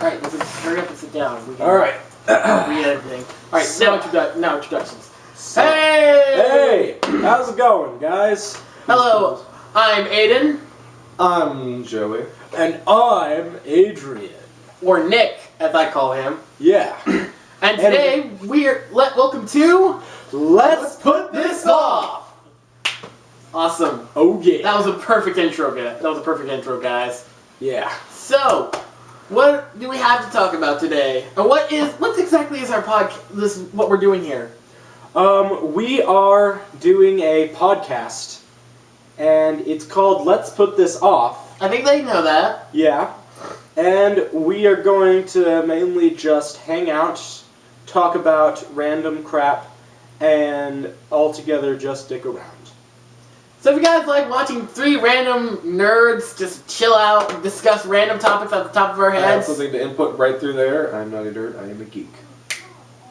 Alright, let's hurry up and sit down. Alright. Read everything. Alright, So, now introductions. Hey! How's it going, guys? Hello, I'm Aiden. I'm Joey. And I'm Adrian. Or Nick, as I call him. Yeah. And today, welcome to... Let's put this off! Awesome. Oh yeah. That was a perfect intro, guys. Yeah. So, what do we have to talk about today? And what exactly is our podcast, what we're doing here? We are doing a podcast, and it's called Let's Put This Off. I think they know that. Yeah. And we are going to mainly just hang out, talk about random crap, and altogether just stick around. So if you guys like watching three random nerds just chill out and discuss random topics at the top of our I have heads. something to input right through there. I'm not a nerd, I am a geek.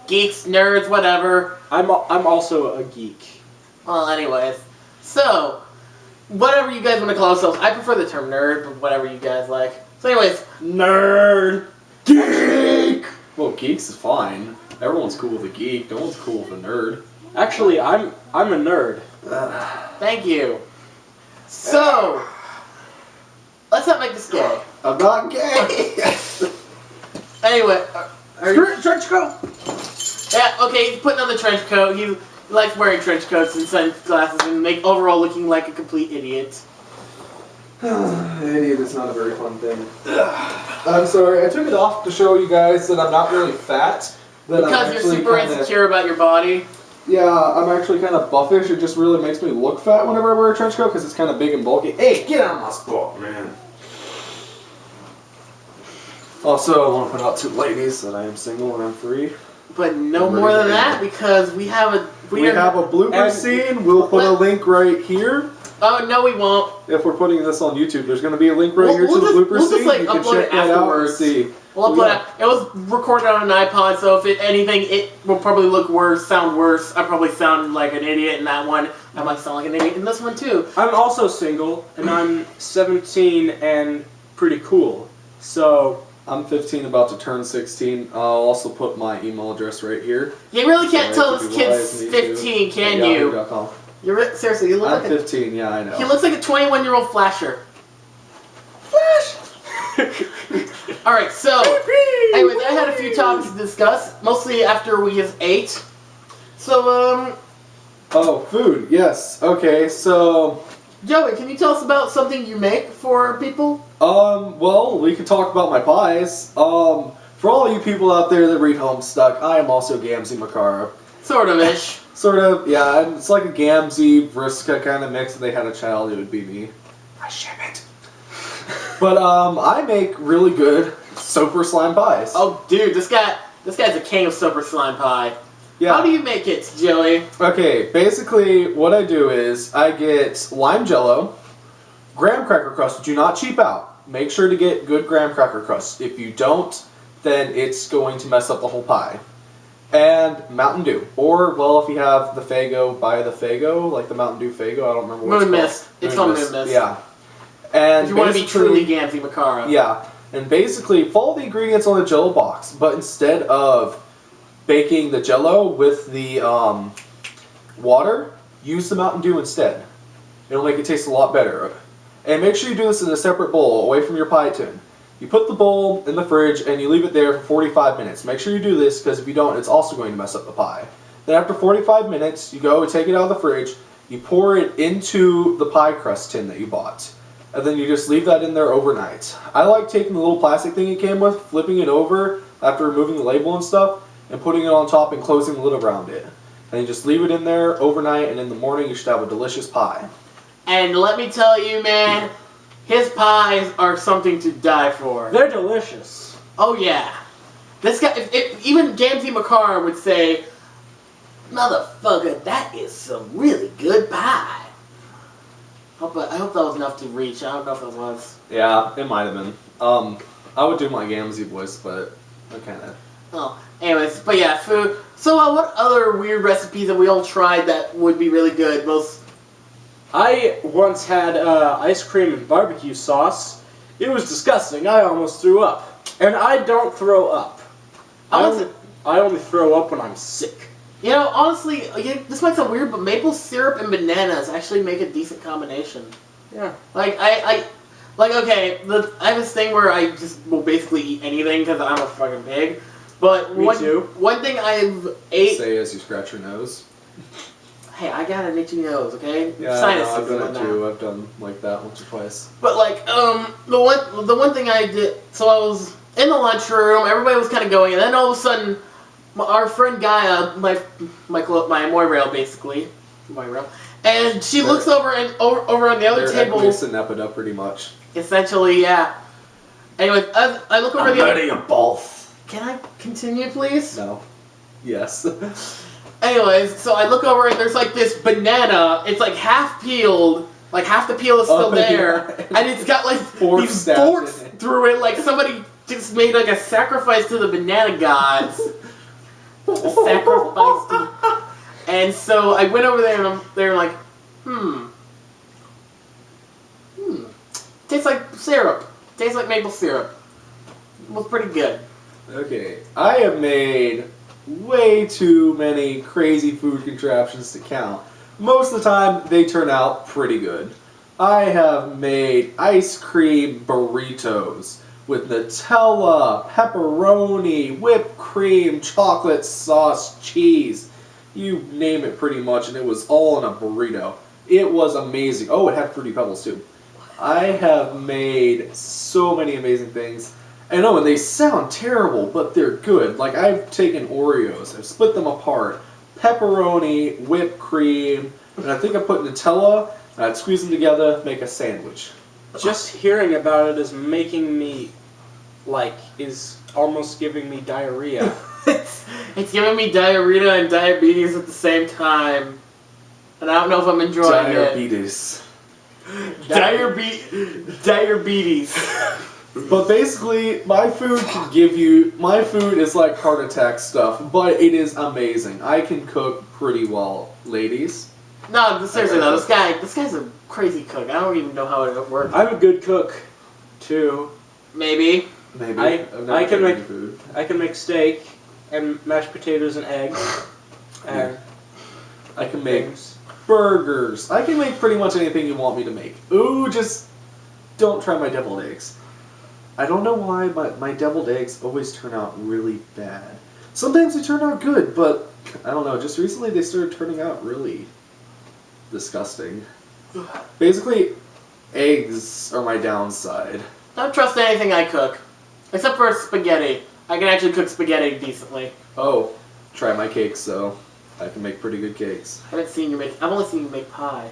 Geeks, nerds, whatever. I'm also a geek. Well, anyways. So, whatever you guys want to call yourselves. I prefer the term nerd, but whatever you guys like. So anyways, nerd. Geek! Well, geeks is fine. Everyone's cool with a geek. No one's cool with a nerd. Actually, I'm a nerd. Thank you. So, let's not make this gay. I'm not gay! Anyway, Trench coat! yeah, okay, he's putting on the trench coat. He likes wearing trench coats and sunglasses and overall looking like a complete idiot. Idiot is not a very fun thing. I'm sorry, I took it off to show you guys that I'm not really fat. Because you're super insecure about your body. Yeah, I'm actually kind of buffish. It just really makes me look fat whenever I wear a trench coat because it's kind of big and bulky. Hey, get out of my spot, man. Also, I want to put out to ladies that I am single and I'm free. But no more than that because we have a... We have a blooper scene. We'll put a link right here. Oh, no we won't. If we're putting this on YouTube, there's going to be a link right here to the blooper scene. Just, like, you can upload check it that out and afterwards. see. We'll upload it. It was recorded on an iPod, so if anything, it will probably look worse, sound worse. I probably sound like an idiot in that one. I might sound like an idiot in this one, too. I'm also single, and I'm 17 and pretty cool. So... I'm 15, about to turn 16. I'll also put my email address right here. You really can't tell this kid's 15, can you? Yahoo.com. Seriously, you look I'm like 15, yeah, I know. He looks like a 21-year-old flasher. Flash! Alright, so, anyways, I had a few topics to discuss, mostly after we just ate. So, Oh, food, yes. Okay, so... Joey, can you tell us about something you make for people? Well, we could talk about my pies. For all you people out there that read Homestuck, I am also Gamzee Makara. Sort of-ish. Sort of, yeah, it's like a Gamzee, Vriska kind of mix. If they had a child, it would be me. I ship it. But, I make really good Soper slime pies. Oh, dude, this guy's a king of Super Slime Pie. Yeah. How do you make it, Joey? Okay, basically, what I do is I get lime jello, graham cracker crust. Do not cheap out. Make sure to get good graham cracker crust. If you don't, then it's going to mess up the whole pie. And Mountain Dew. Or, well, if you have the Faygo, buy the Faygo, like the Mountain Dew Faygo. I don't remember what Moon Mist. It's called Moon Mist. Yeah. And if you want to be truly Gamzee Makara. Yeah. And basically, follow the ingredients on the jello box, but instead of baking the jello with the water, use the Mountain Dew instead. It'll make it taste a lot better. And make sure you do this in a separate bowl, away from your pie tin. You put the bowl in the fridge and you leave it there for 45 minutes. Make sure you do this, because if you don't, it's also going to mess up the pie. Then after 45 minutes, you go take it out of the fridge, you pour it into the pie crust tin that you bought. And then you just leave that in there overnight. I like taking the little plastic thing it came with, flipping it over after removing the label and stuff, and putting it on top and closing the lid around it. And you just leave it in there overnight, and in the morning you should have a delicious pie. And let me tell you, man, his pies are something to die for. They're delicious. Oh, yeah. This guy, even Gamzee Makara would say, motherfucker, that is some really good pie. I hope that was enough to reach. I don't know if that was. Yeah, it might have been. I would do my Gamzee voice, but I kind of... Oh, anyways, but yeah, food. So what other weird recipes have we all tried that would be really good? I once had ice cream and barbecue sauce. It was disgusting. I almost threw up. And I don't throw up. I only throw up when I'm sick. You know, honestly, this might sound weird, but maple syrup and bananas actually make a decent combination. Yeah. Like, I have this thing where I just will basically eat anything because I'm a fucking pig. But Me too. One thing I've ate... Say as you scratch your nose. Hey, I got an itchy nose, okay? Yeah, Sinuses I've done and it too. I've done like that once or twice. But like, the one thing I did, so I was in the lunchroom, everybody was kind of going, and then all of a sudden, our friend Gaia, my Moirail basically, Moirail, and she looks over and over on the other table. They're Nepeta pretty much. Essentially, yeah. Anyways, I look over I'm the other. you both. Can I continue, please? No. Yes. Anyways, so I look over and there's like this banana. It's like half peeled, like half the peel is still there, yeah. and it's got like these Forks forks through it. Like somebody just made like a sacrifice to the banana gods. A sacrifice to. And so I went over there and they're like, tastes like syrup. Tastes like maple syrup. It was pretty good. Okay, I have made way too many crazy food contraptions to count. Most of the time, they turn out pretty good. I have made ice cream burritos with Nutella, pepperoni, whipped cream, chocolate sauce, cheese. You name it pretty much, and it was all in a burrito. It was amazing. Oh, it had Fruity Pebbles too. I have made so many amazing things. I know, and they sound terrible, but they're good. Like, I've taken Oreos, I've split them apart, pepperoni, whipped cream, and I think I put Nutella, and I'd squeeze them together, make a sandwich. Just hearing about it is making me, is almost giving me diarrhea. It's giving me diarrhea and diabetes at the same time. And I don't know if I'm enjoying Diabetes. Diabetes. But basically, my food is like heart attack stuff, but it is amazing. I can cook pretty well, ladies. No, seriously though, this guy's a crazy cook. I don't even know how it works. I'm a good cook, too. Maybe. I can make steak and mashed potatoes and eggs. And I can make burgers. I can make pretty much anything you want me to make. Ooh, just don't try my deviled eggs. I don't know why, but my deviled eggs always turn out really bad. Sometimes they turn out good, but I don't know. Just recently they started turning out really disgusting. Basically, eggs are my downside. Don't trust anything I cook. Except for spaghetti. I can actually cook spaghetti decently. Oh, try my cakes, though. I can make pretty good cakes. I've only seen you make pie.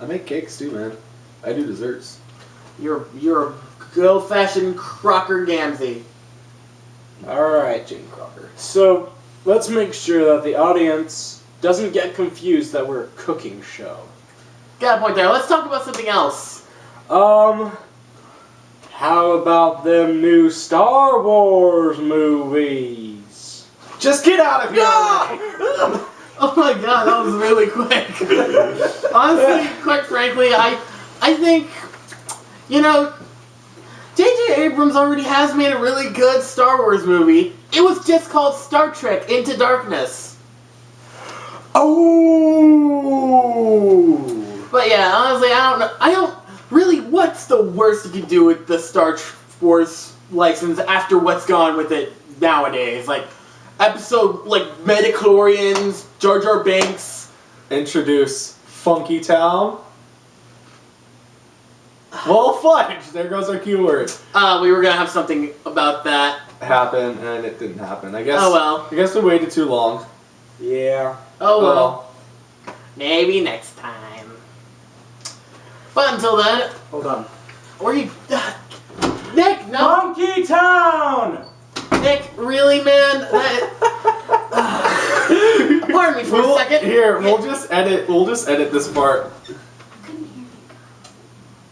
I make cakes too, man. I do desserts. You're a good old-fashioned Crocker Gamsey. Alright, Jane Crocker. So, let's make sure that the audience doesn't get confused that we're a cooking show. Got a point there. Let's talk about something else. How about them new Star Wars movies? Just get out of here! No! Oh my god, that was really quick. Honestly, quite frankly, I think, J.J. Abrams already has made a really good Star Wars movie. It was just called Star Trek Into Darkness. Oh! But yeah, honestly, I don't really, what's the worst you can do with the Star Wars license after what's gone with it nowadays? Like, Metachlorians, Jar Jar Binks. Introduce Funky Town. Well, fudge! There goes our keyword. We were gonna have something about that happen, and it didn't happen. I guess. Oh well. I guess we waited too long. Yeah. Oh well. Maybe next time. But until then, hold on. Where you, Nick? No. Funky Town. Nick, really, man? Pardon me for a second. Here, we'll just edit this part.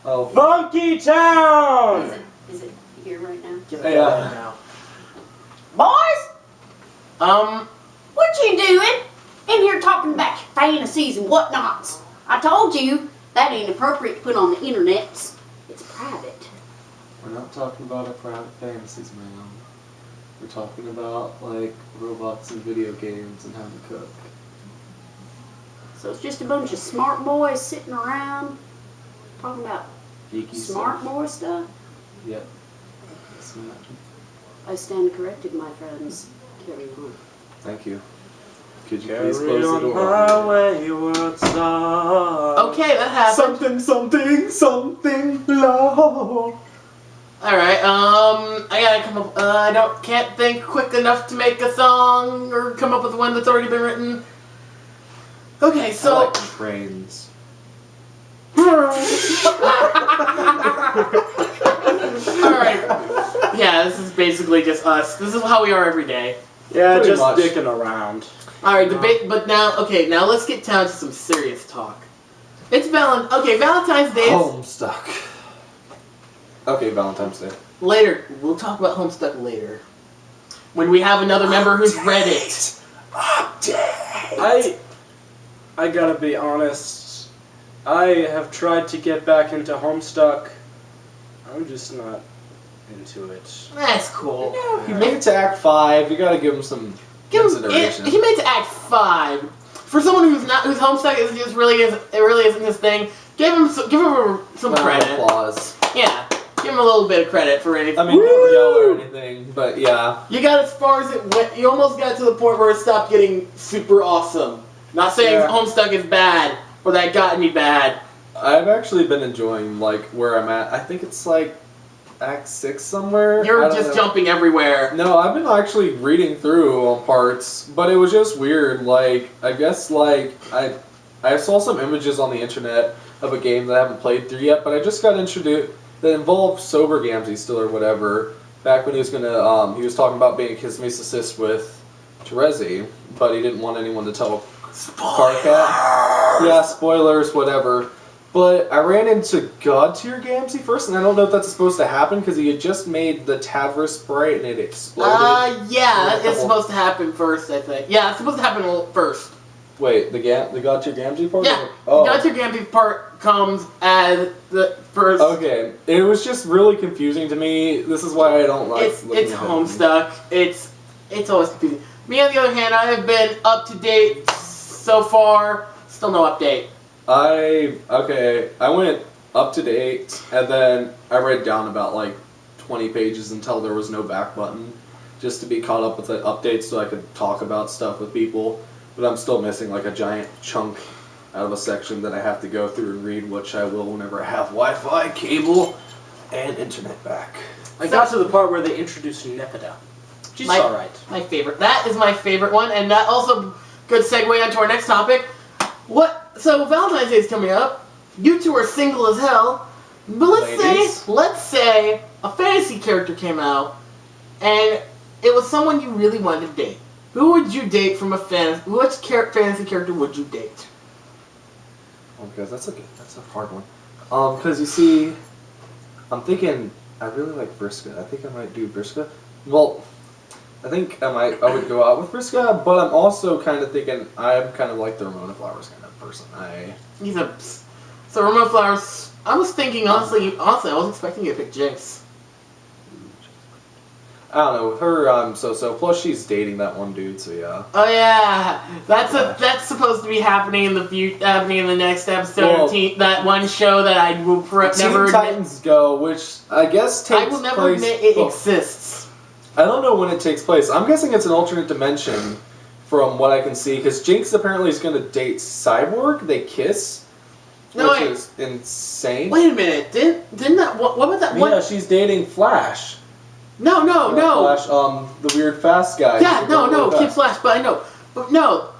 Oh. Funky Town! Is it here right now? Yeah. Boys! What you doing? In here talking about your fantasies and whatnots. I told you that ain't appropriate to put on the internet. It's private. We're not talking about our private fantasies, man. We're talking about, like, robots and video games and how to cook. So it's just a bunch of smart boys sitting around talking about Geeky smart stuff. boy stuff. Yep. Yes, ma'am. I stand corrected, my friends. Carry on. Thank you. Could you Carry please close the on door? my wayward son. Okay, that happened. Something, love. Alright, I gotta come up. Can't think quick enough to make a song or come up with one that's already been written. Okay, I so. like trains. Alright. Yeah, this is basically just us. This is how we are every day. Yeah, Pretty just much. dicking around. Alright, but now let's get down to some serious talk. It's Valentine's Day. Homestuck. Okay, Valentine's Day. Later, we'll talk about Homestuck later. When we have another member who's read it. I gotta be honest. I have tried to get back into Homestuck. I'm just not into it. That's cool. He made it to Act 5. You gotta give him some consideration. He made it to Act 5. For someone whose Homestuck really isn't his thing. Give him some Round of credit. applause. Yeah, give him a little bit of credit for anything. I mean, don't yell or anything, but yeah. You got as far as it went. You almost got to the point where it stopped getting super awesome. Not saying Yeah. Homestuck is bad or that it got any bad. I've actually been enjoying, like, where I'm at. I think it's, like, Act 6 somewhere. I You're don't just know. jumping everywhere. No, I've been actually reading through on parts, but it was just weird. Like, I guess, like, I saw some images on the internet of a game that I haven't played through yet, but I just got introduced that involved Sober Gamgee still or whatever. Back when he was gonna, he was talking about being a kiss assist with Terezi, but he didn't want anyone to tell Carcat. Yeah, spoilers, whatever. But I ran into God Tier Gamgee first, and I don't know if that's supposed to happen because he had just made the Tavra sprite and it exploded. Yeah, Couple- it's supposed to happen first, I think. Yeah, it's supposed to happen first. Wait, the God Tier Gamgee part? Yeah, Oh. the Got Your Gambit part comes as the first. Okay, it was just really confusing to me. This is why I don't like. It's looking at it. Homestuck. It's always confusing. Me, on the other hand, I have been up to date so far. Still no update. I went up to date, and then I read down about like 20 pages until there was no back button, just to be caught up with the updates so I could talk about stuff with people. But I'm still missing like a giant chunk out of a section that I have to go through and read, which I will whenever I have Wi-Fi, cable, and internet back. I got to the part where they introduced Nepeta. She's My- alright. My favorite. That is my favorite one, and that also good segue onto our next topic. So Valentine's Day is coming up. You two are single as hell. But Ladies. let's say a fantasy character came out, and it was someone you really wanted to date. Who would you date from a fantasy? Which fantasy character would you date? Oh, because that's a hard one. Because you see, I'm thinking I really like Vriska. I think I might do Vriska. Well, I think I would go out with Vriska, but I'm also kind of thinking I'm kind of like the Ramona Flowers kind of person. So Ramona Flowers. I was thinking honestly, I was expecting you to pick Jinx. I don't know, with her so plus she's dating that one dude, so yeah. Oh yeah, that's supposed to be happening in the next episode Well, of that one show that I will never Teen admit. Titans Go, which I guess takes I will never place. admit it well, exists. I don't know when it takes place. I'm guessing it's an alternate dimension from what I can see, because Jinx apparently is going to date Cyborg. They kiss, No, which wait. is insane. Wait a minute, didn't that what about that one? Yeah, she's dating Flash. No. Flash, the weird fast guy. Yeah, He's no, really Kid fast. Flash, but I know. But no.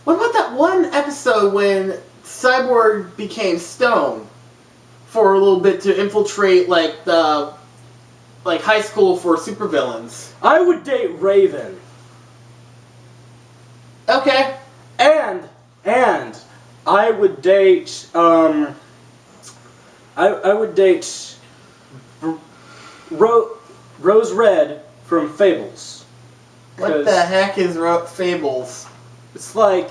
What about that one episode when Cyborg became Stone for a little bit to infiltrate the high school for supervillains? I would date Raven. Okay. And I would date I would date Rose Red from Fables. What 'Cause the heck is Fables? It's like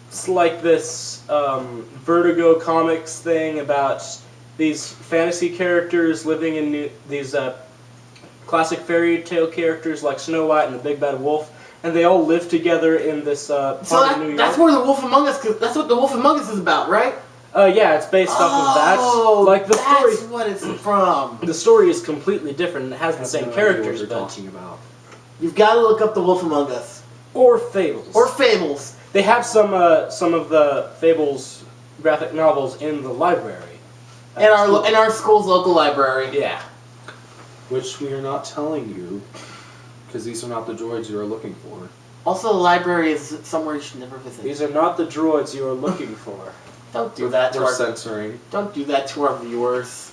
it's like this Vertigo Comics thing about these fantasy characters living in these classic fairy tale characters like Snow White and the Big Bad Wolf, and they all live together in this part of New York. That's where the Wolf Among Us. That's what the Wolf Among Us is about, right? Yeah, it's based off of that. Like the story. That's what it's from. The story is completely different and it has the same No idea what characters, you're but talking about. You've got to look up the Wolf Among Us or fables. or Fables. They have some of the Fables graphic novels in the library. In our school's local library. Yeah. Which we are not telling you, because these are not the droids you are looking for. Also, the library is somewhere you should never visit. These are not the droids you are looking for. Don't do that to We're our censoring. Don't do that to our viewers.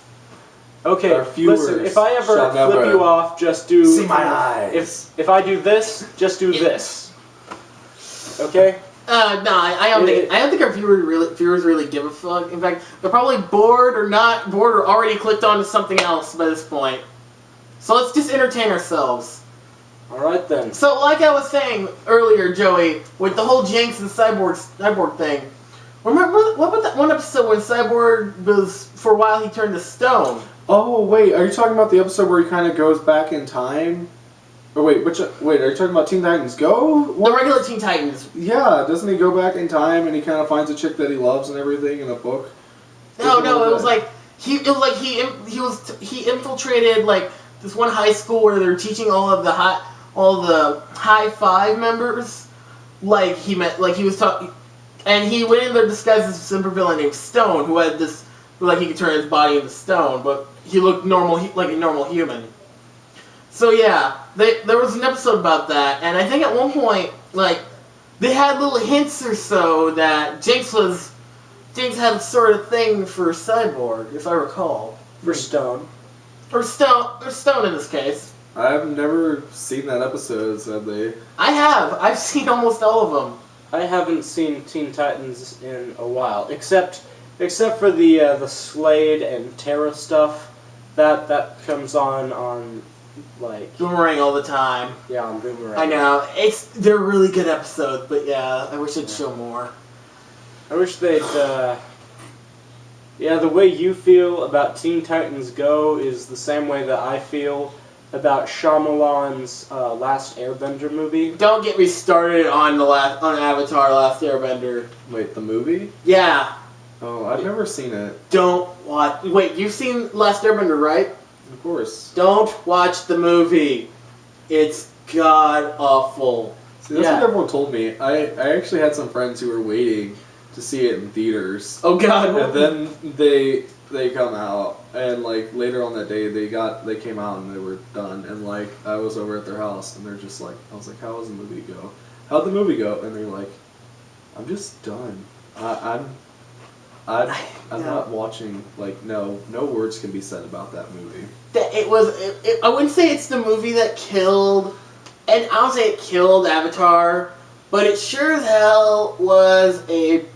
Okay, Our viewers listen, if I ever shall flip never you off, just do... see my eyes. If I do this, just do this. Okay? No, I don't think our viewers really give a fuck. In fact, they're probably bored or not bored or already clicked on to something else by this point. So let's just entertain ourselves. Alright then. So, like I was saying earlier, Joey, with the whole Jinx and Cyborg thing, remember what about that one episode when Cyborg was, for a while, he turned to stone? Oh, wait, are you talking about the episode where he kind of goes back in time? Or wait, are you talking about Teen Titans Go? The regular Teen Titans. Yeah, doesn't he go back in time and he kind of finds a chick that he loves and everything in a book? No, it was like he infiltrated like this one high school where they're teaching all the high five members. Like he was talking, and he went in there disguised as a supervillain named Stone, who had this, like he could turn his body into stone, but he looked normal, like a normal human. So yeah, there was an episode about that, and I think at one point, like, they had little hints or so that Jinx had a sort of thing for Cyborg, if I recall. For Stone. Or Stone in this case. I've never seen that episode, sadly. I have. I've seen almost all of them. I haven't seen Teen Titans in a while, except for the Slade and Terra stuff. That comes on like Boomerang all the time. Yeah, on Boomerang. I know. They're really good episodes, but yeah, I wish they'd show more. I wish they'd. Yeah, the way you feel about Teen Titans Go is the same way that I feel about Shyamalan's Last Airbender movie. Don't get me started on Avatar: Last Airbender. Wait, the movie? Yeah. Oh, I've never seen it. Don't watch. Wait, you've seen Last Airbender, right? Of course. Don't watch the movie. It's god awful. See, that's what everyone told me. I actually had some friends who were waiting to see it in theaters. Oh god. And then they come out, and like later on that day they came out and they were done, and like I was over at their house and they're just like, I was like, how was the movie go? How'd the movie go? And they're like, I'm just done. I'm not watching. Like no words can be said about that movie. I wouldn't say it's the movie that killed, and I don't say it killed Avatar, but it sure as hell was a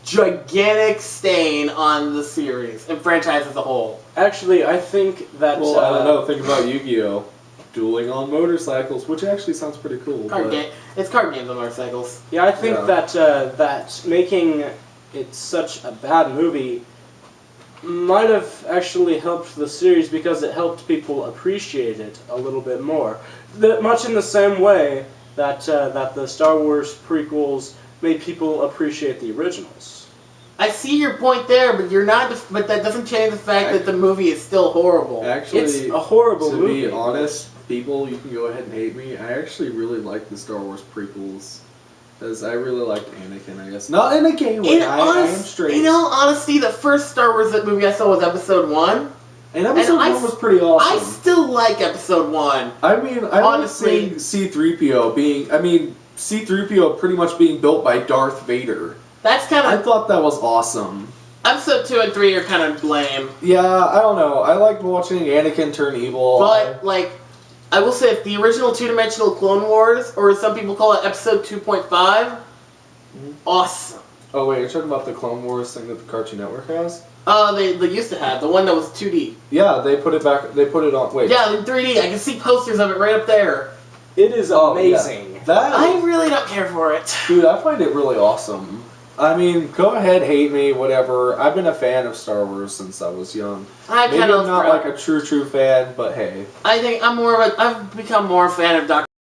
gigantic stain on the series and franchise as a whole. Actually, I think that... Well, I don't know. Think about Yu-Gi-Oh! Dueling on motorcycles, which actually sounds pretty cool. It's card games on motorcycles. Yeah, I think that making it such a bad movie might have actually helped the series because it helped people appreciate it a little bit more. Much in the same way that the Star Wars prequels made people appreciate the originals. I see your point there, but you're not. But that doesn't change the fact that the movie is still horrible. Actually, it's a horrible movie. To be honest, people, you can go ahead and hate me. I actually really like the Star Wars prequels. Because I really liked Anakin, I guess. Not in a gay way, I am straight. In all honesty, the first Star Wars movie I saw was Episode 1. And Episode 1 was pretty awesome. I still like Episode 1. I mean, I honestly C-3PO being... I mean, C-3PO pretty much being built by Darth Vader. That's kind of... I thought that was awesome. Episode 2 and 3 are kind of lame. Yeah, I don't know. I liked watching Anakin turn evil. But, like... I will say, if the original two-dimensional Clone Wars, or some people call it Episode 2.5, awesome. Oh wait, you're talking about the Clone Wars thing that the Cartoon Network has? They used to have, the one that was 2D. Yeah, they put it back, they put it on, wait. Yeah, in 3D, I can see posters of it right up there. It is amazing. Yeah. That, I really don't care for it. dude, I find it really awesome. I mean, go ahead, hate me, whatever. I've been a fan of Star Wars since I was young. Maybe I'm not like a true fan, but hey. I think I've become more a fan of Dr.